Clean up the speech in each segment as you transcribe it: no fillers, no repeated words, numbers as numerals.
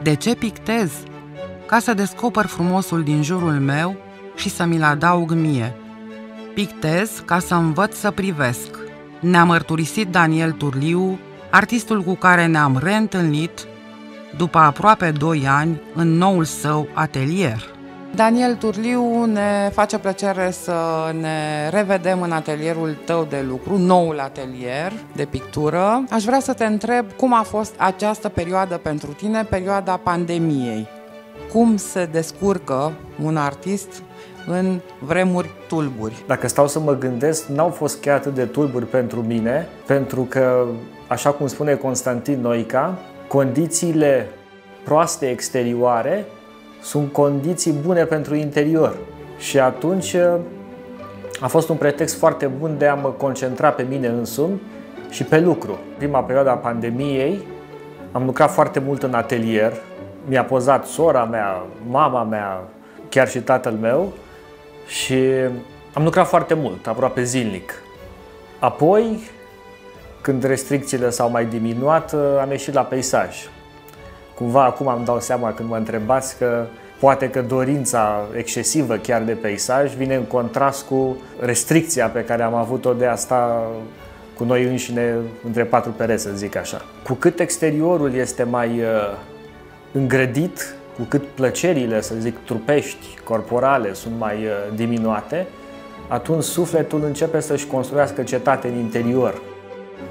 De ce pictez? Ca să descoper frumosul din jurul meu și să mi-l adaug mie. Pictez ca să învăț să privesc. Ne-a mărturisit Daniel Turliu, artistul cu care ne-am reîntâlnit după aproape 2 ani în noul său atelier. Daniel Turliu, ne face plăcere să ne revedem în atelierul tău de lucru, noul atelier de pictură. Aș vrea să te întreb cum a fost această perioadă pentru tine, perioada pandemiei. Cum se descurcă un artist în vremuri tulburi? Dacă stau să mă gândesc, n-au fost chiar atât de tulburi pentru mine, pentru că, așa cum spune Constantin Noica, condițiile proaste exterioare sunt condiții bune pentru interior. Și atunci a fost un pretext foarte bun de a mă concentra pe mine însumi și pe lucru. Prima perioadă a pandemiei am lucrat foarte mult în atelier. Mi-a pozat sora mea, mama mea, chiar și tatăl meu și am lucrat foarte mult, aproape zilnic. Apoi, când restricțiile s-au mai diminuat, am ieșit la peisaj. Cumva acum îmi dau seama când mă întrebați că poate că dorința excesivă chiar de peisaj vine în contrast cu restricția pe care am avut-o de a sta cu noi înșine între 4 pereți, să zic așa. Cu cât exteriorul este mai îngrădit, cu cât plăcerile, să zic, trupești, corporale sunt mai diminuate, atunci sufletul începe să-și construiască cetate în interior.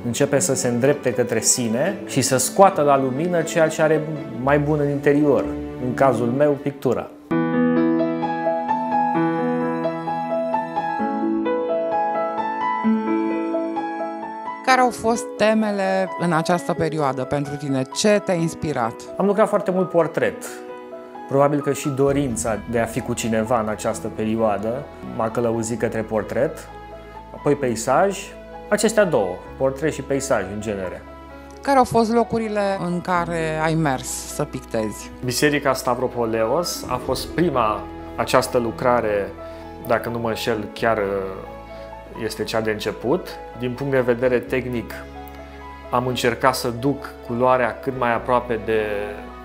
Începe să se îndrepte către sine și să scoată la lumină ceea ce are mai bun în interior, în cazul meu, pictura. Care au fost temele în această perioadă pentru tine? Ce te-a inspirat? Am lucrat foarte mult portret. Probabil că și dorința de a fi cu cineva în această perioadă m-a călăuzit către portret, apoi peisaj. Acestea două, portret și peisaj în genere. Care au fost locurile în care ai mers să pictezi? Biserica Stavropoleos a fost prima această lucrare, dacă nu mă înșel, chiar este cea de început. Din punct de vedere tehnic, am încercat să duc culoarea cât mai aproape de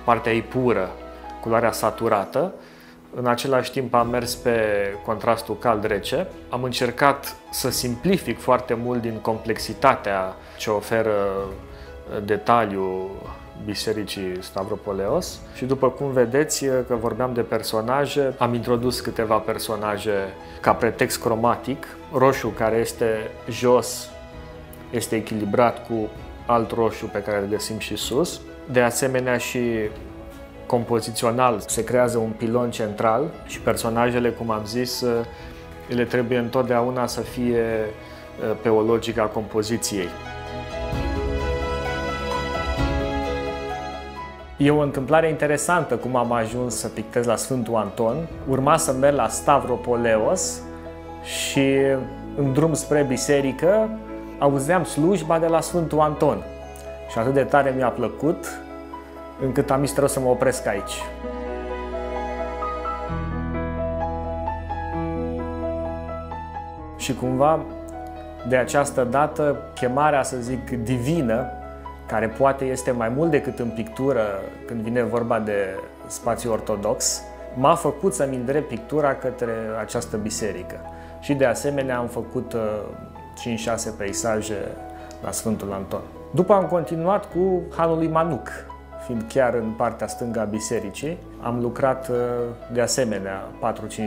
partea ei pură, culoarea saturată. În același timp am mers pe contrastul cald-rece. Am încercat să simplific foarte mult din complexitatea ce oferă detaliul Bisericii Stavropoleos. Și după cum vedeți că vorbeam de personaje, am introdus câteva personaje ca pretext cromatic. Roșu care este jos este echilibrat cu alt roșu pe care îl găsim și sus. De asemenea și compozițional se creează un pilon central și personajele, cum am zis, ele trebuie întotdeauna să fie pe o logică a compoziției. E o întâmplare interesantă cum am ajuns să pictez la Sfântul Anton. Urma să merg la Stavropoleos și în drum spre biserică auzeam slujba de la Sfântul Anton. Și atât de tare mi-a plăcut încât am zis trebuie să mă opresc aici. Și cumva, de această dată, chemarea, să zic, divină, care poate este mai mult decât în pictură când vine vorba de spațiu ortodox, m-a făcut să-mi îndrept pictura către această biserică. Și de asemenea am făcut 5-6 peisaje la Sfântul Anton. După am continuat cu Hanul lui Manuc, fiind chiar în partea stângă a bisericii. Am lucrat de asemenea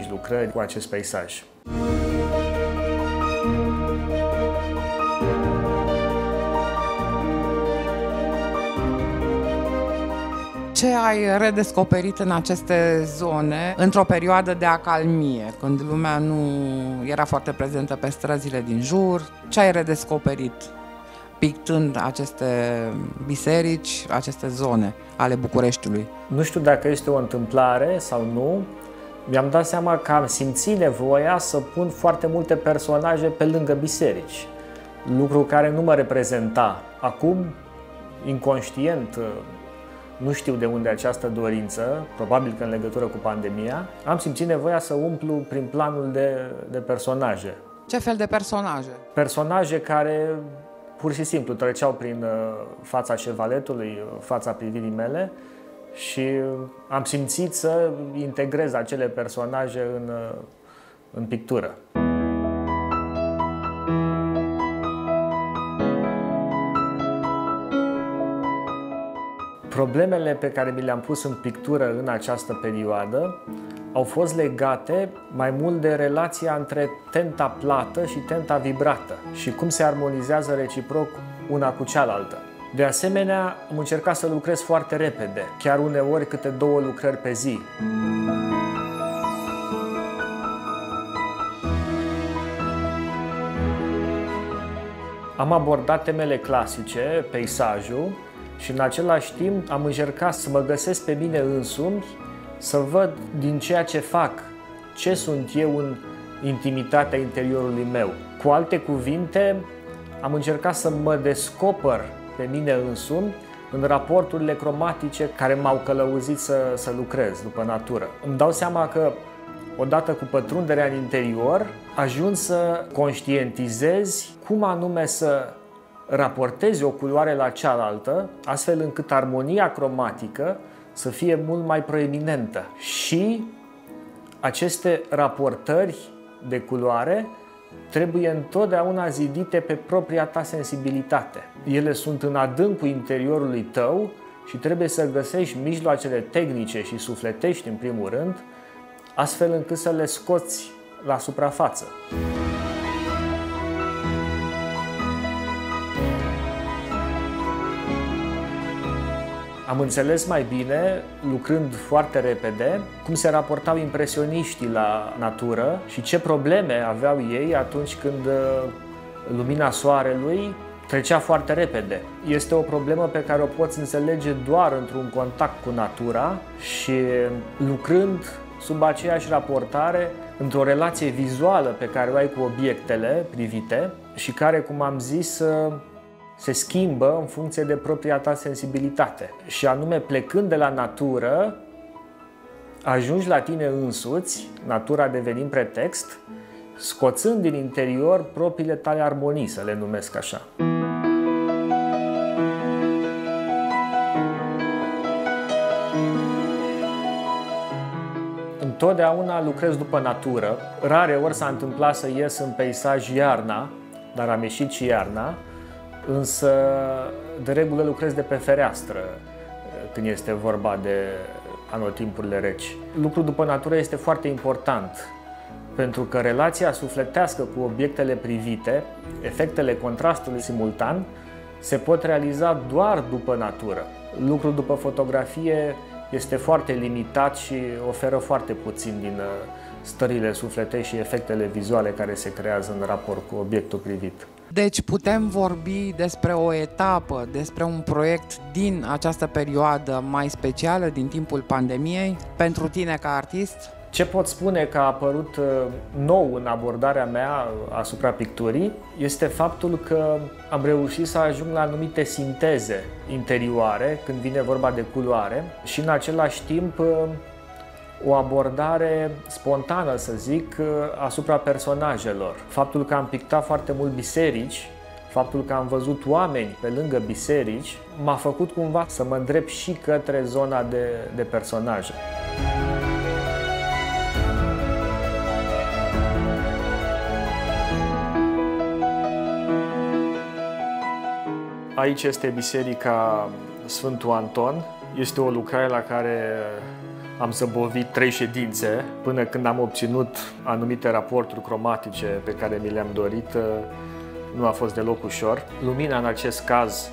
4-5 lucrări cu acest peisaj. Ce ai redescoperit în aceste zone într-o perioadă de acalmie, când lumea nu era foarte prezentă pe străzile din jur? Ce ai redescoperit pictând aceste biserici, aceste zone ale Bucureștiului? Nu știu dacă este o întâmplare sau nu, mi-am dat seama că am simțit nevoia să pun foarte multe personaje pe lângă biserici, lucru care nu mă reprezenta. Acum, inconștient, nu știu de unde această dorință, probabil că în legătură cu pandemia, am simțit nevoia să umplu prin planul de personaje. Ce fel de personaje? Personaje care pur și simplu treceau prin fața șevaletului, fața privirii mele și am simțit să integrez acele personaje în pictură. Problemele pe care mi le-am pus în pictură în această perioadă au fost legate mai mult de relația între tenta plată și tenta vibrată și cum se armonizează reciproc una cu cealaltă. De asemenea, am încercat să lucrez foarte repede, chiar uneori câte 2 lucrări pe zi. Am abordat temele clasice, peisajul, și în același timp am încercat să mă găsesc pe mine însumi, să văd din ceea ce fac, ce sunt eu în intimitatea interiorului meu. Cu alte cuvinte, am încercat să mă descoper pe mine însumi în raporturile cromatice care m-au călăuzit să lucrez după natură. Îmi dau seama că odată cu pătrunderea în interior, ajung să conștientizezi cum anume să raportezi o culoare la cealaltă, astfel încât armonia cromatică să fie mult mai proeminentă. Și aceste raportări de culoare trebuie întotdeauna zidite pe propria ta sensibilitate. Ele sunt în adâncul interiorului tău și trebuie să găsești mijloacele tehnice și sufletești, în primul rând, astfel încât să le scoți la suprafață. Am înțeles mai bine, lucrând foarte repede, cum se raportau impresioniștii la natură și ce probleme aveau ei atunci când lumina soarelui trecea foarte repede. Este o problemă pe care o poți înțelege doar într-un contact cu natura și lucrând sub aceeași raportare, într-o relație vizuală pe care o ai cu obiectele privite și care, cum am zis, se schimbă în funcție de propria ta sensibilitate. Și anume, plecând de la natură, ajungi la tine însuți, natura devenind pretext, scoțând din interior propriile tale armonii, să le numesc așa. Întotdeauna lucrez după natură. Rare ori s-a întâmplat să ies în peisaj iarna, dar am ieșit și iarna, însă de regulă lucrez de pe fereastră când este vorba de anotimpurile reci. Lucrul după natură este foarte important, pentru că relația sufletească cu obiectele privite, efectele contrastului simultan, se pot realiza doar după natură. Lucrul după fotografie este foarte limitat și oferă foarte puțin din stările sufletești și efectele vizuale care se creează în raport cu obiectul privit. Deci putem vorbi despre o etapă, despre un proiect din această perioadă mai specială, din timpul pandemiei, pentru tine ca artist? Ce pot spune că a apărut nou în abordarea mea asupra picturii este faptul că am reușit să ajung la anumite sinteze interioare când vine vorba de culoare și în același timp o abordare spontană, să zic, asupra personajelor. Faptul că am pictat foarte mult biserici, faptul că am văzut oameni pe lângă biserici, m-a făcut cumva să mă îndrept și către zona de personaje. Aici este Biserica Sfântul Anton. Este o lucrare la care am zăbovit 3 ședințe până când am obținut anumite raporturi cromatice pe care mi le-am dorit. Nu a fost deloc ușor. Lumina în acest caz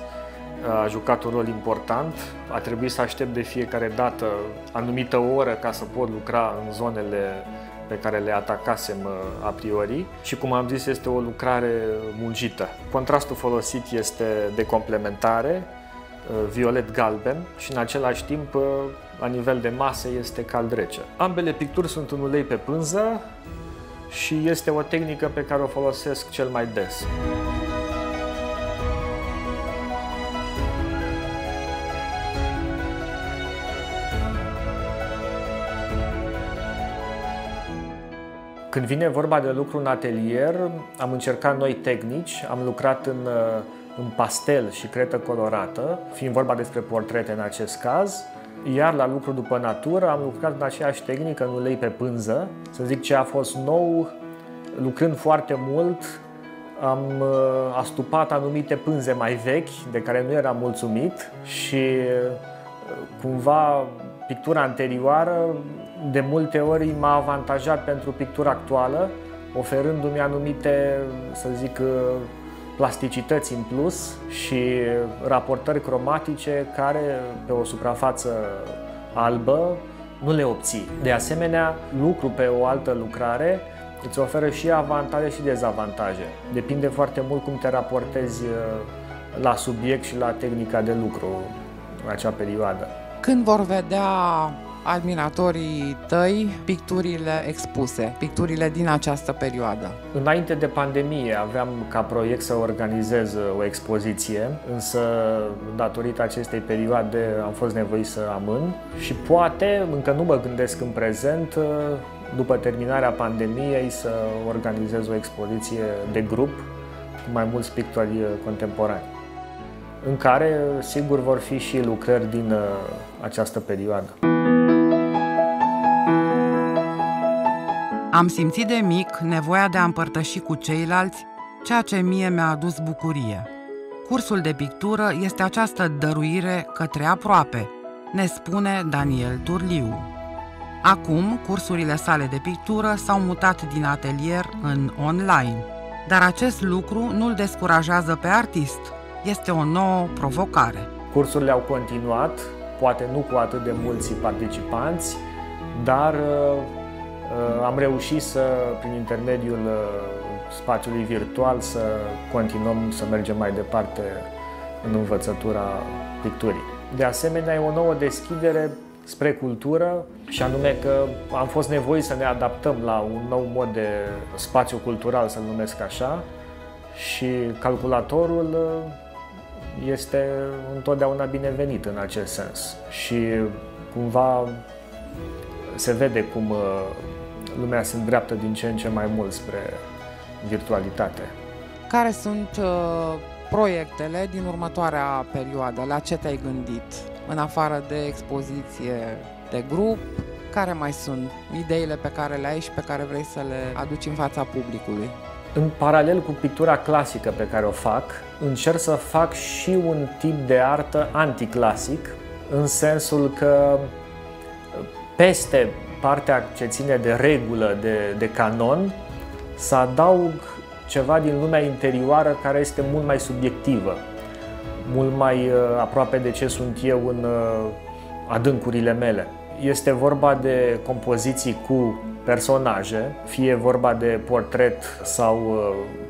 a jucat un rol important. A trebuit să aștept de fiecare dată anumită oră ca să pot lucra în zonele pe care le atacasem a priori și, cum am zis, este o lucrare mungită. Contrastul folosit este de complementare, violet-galben și în același timp, la nivel de masă, este cald-rece. Ambele picturi sunt în ulei pe pânză și este o tehnică pe care o folosesc cel mai des. Când vine vorba de lucru în atelier, am încercat noi tehnici, am lucrat în pastel și cretă colorată, fiind vorba despre portrete în acest caz, Iar la lucru după natură am lucrat în aceeași tehnică, în ulei pe pânză. Să zic ce a fost nou, lucrând foarte mult, am astupat anumite pânze mai vechi, de care nu eram mulțumit și cumva pictura anterioară de multe ori m-a avantajat pentru pictura actuală, oferându-mi anumite, să zic, plasticități în plus și raportări cromatice care pe o suprafață albă nu le obții. De asemenea, lucru pe o altă lucrare îți oferă și avantaje și dezavantaje. Depinde foarte mult cum te raportezi la subiect și la tehnica de lucru în acea perioadă. Când vor vedea admiratorii tăi picturile expuse, picturile din această perioadă? Înainte de pandemie aveam ca proiect să organizez o expoziție, însă datorită acestei perioade am fost nevoit să amân și poate, încă nu mă gândesc în prezent, după terminarea pandemiei să organizez o expoziție de grup cu mai mulți pictori contemporani, în care sigur vor fi și lucrări din această perioadă. Am simțit de mic nevoia de a împărtăși cu ceilalți ceea ce mie mi-a adus bucurie. Cursul de pictură este această dăruire către aproape, ne spune Daniel Turliu. Acum, cursurile sale de pictură s-au mutat din atelier în online, dar acest lucru nu-l descurajează pe artist. Este o nouă provocare. Cursurile au continuat, poate nu cu atât de mulți participanți, dar am reușit să, prin intermediul spațiului virtual, să continuăm să mergem mai departe în învățătura picturii. De asemenea, e o nouă deschidere spre cultură și anume că am fost nevoiți să ne adaptăm la un nou mod de spațiu cultural, să-l numesc așa, și calculatorul este întotdeauna binevenit în acest sens și cumva se vede cum lumea se îndreaptă din ce în ce mai mult spre virtualitate. Care sunt proiectele din următoarea perioadă? La ce te-ai gândit? În afară de expoziție de grup, care mai sunt ideile pe care le ai și pe care vrei să le aduci în fața publicului? În paralel cu pictura clasică pe care o fac, încerc să fac și un tip de artă anticlasic, în sensul că peste partea ce ține de regulă, de canon, să adaug ceva din lumea interioară care este mult mai subiectivă, mult mai aproape de ce sunt eu în adâncurile mele. Este vorba de compoziții cu personaje, fie vorba de portret sau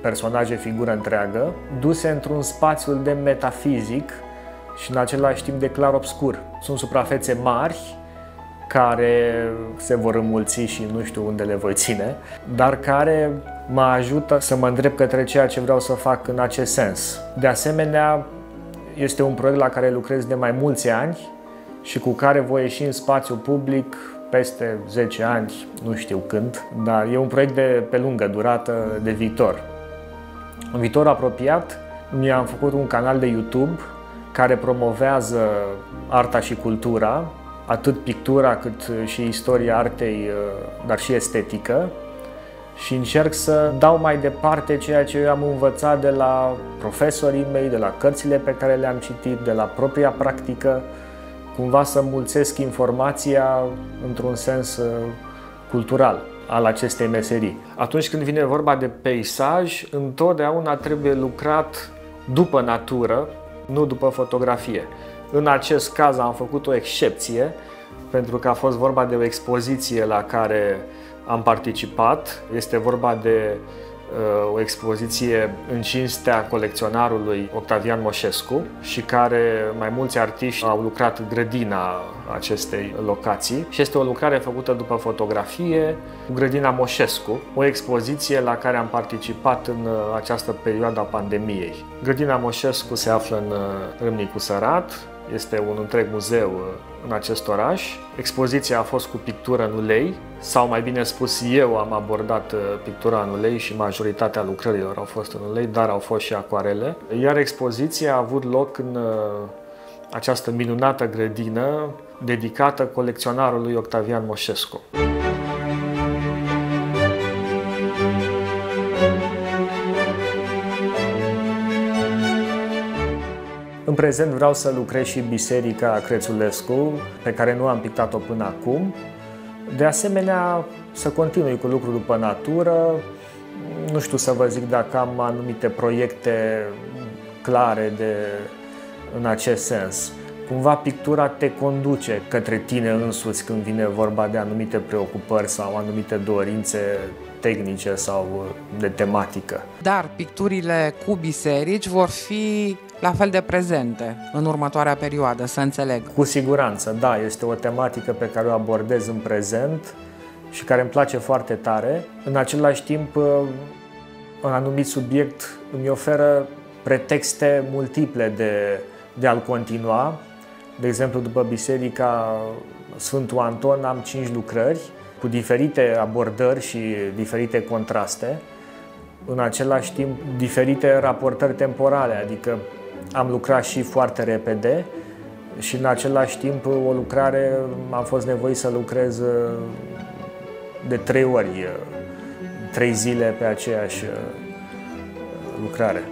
personaje figură întreagă, duse într-un spațiu de metafizic și în același timp de clar-obscur. Sunt suprafețe mari care se vor înmulți și nu știu unde le voi ține, dar care mă ajută să mă îndrept către ceea ce vreau să fac în acest sens. De asemenea, este un proiect la care lucrez de mai mulți ani și cu care voi ieși în spațiu public peste 10 ani, nu știu când, dar e un proiect de pe lungă durată, de viitor. În viitor apropiat mi-am făcut un canal de YouTube care promovează arta și cultura, atât pictura cât și istoria artei, dar și estetică, și încerc să dau mai departe ceea ce eu am învățat de la profesorii mei, de la cărțile pe care le-am citit, de la propria practică, cumva să mulțesc informația într-un sens cultural al acestei meserii. Atunci când vine vorba de peisaj, întotdeauna trebuie lucrat după natură, nu după fotografie. În acest caz am făcut o excepție, pentru că a fost vorba de o expoziție la care am participat. Este vorba de o expoziție în cinstea colecționarului Octavian Moșescu și care mai mulți artiști au lucrat în grădina acestei locații și este o lucrare făcută după fotografie cu grădina Moșescu, o expoziție la care am participat în această perioadă a pandemiei. Grădina Moșescu se află în Râmnicu Sărat, este un întreg muzeu în acest oraș. Expoziția a fost cu pictură în ulei, sau mai bine spus, eu am abordat pictura în ulei și majoritatea lucrărilor au fost în ulei, dar au fost și acoarele. Iar expoziția a avut loc în această minunată grădină dedicată colecționarului Octavian Moșescu. În prezent vreau să lucrez și Biserica Crețulescu, pe care nu am pictat-o până acum. De asemenea, să continui cu lucruri după natură. Nu știu să vă zic dacă am anumite proiecte clare în acest sens. Cumva pictura te conduce către tine însuți când vine vorba de anumite preocupări sau anumite dorințe tehnice sau de tematică. Dar picturile cu biserici vor fi la fel de prezente în următoarea perioadă, să înțeleg. Cu siguranță, da, este o tematică pe care o abordez în prezent și care îmi place foarte tare. În același timp, un anumit subiect îmi oferă pretexte multiple de a-l continua. De exemplu, după Biserica Sfântul Anton am 5 lucrări cu diferite abordări și diferite contraste. În același timp, diferite raportări temporale, adică am lucrat și foarte repede și în același timp o lucrare am fost nevoit să lucrez de 3 ori, 3 zile pe aceeași lucrare.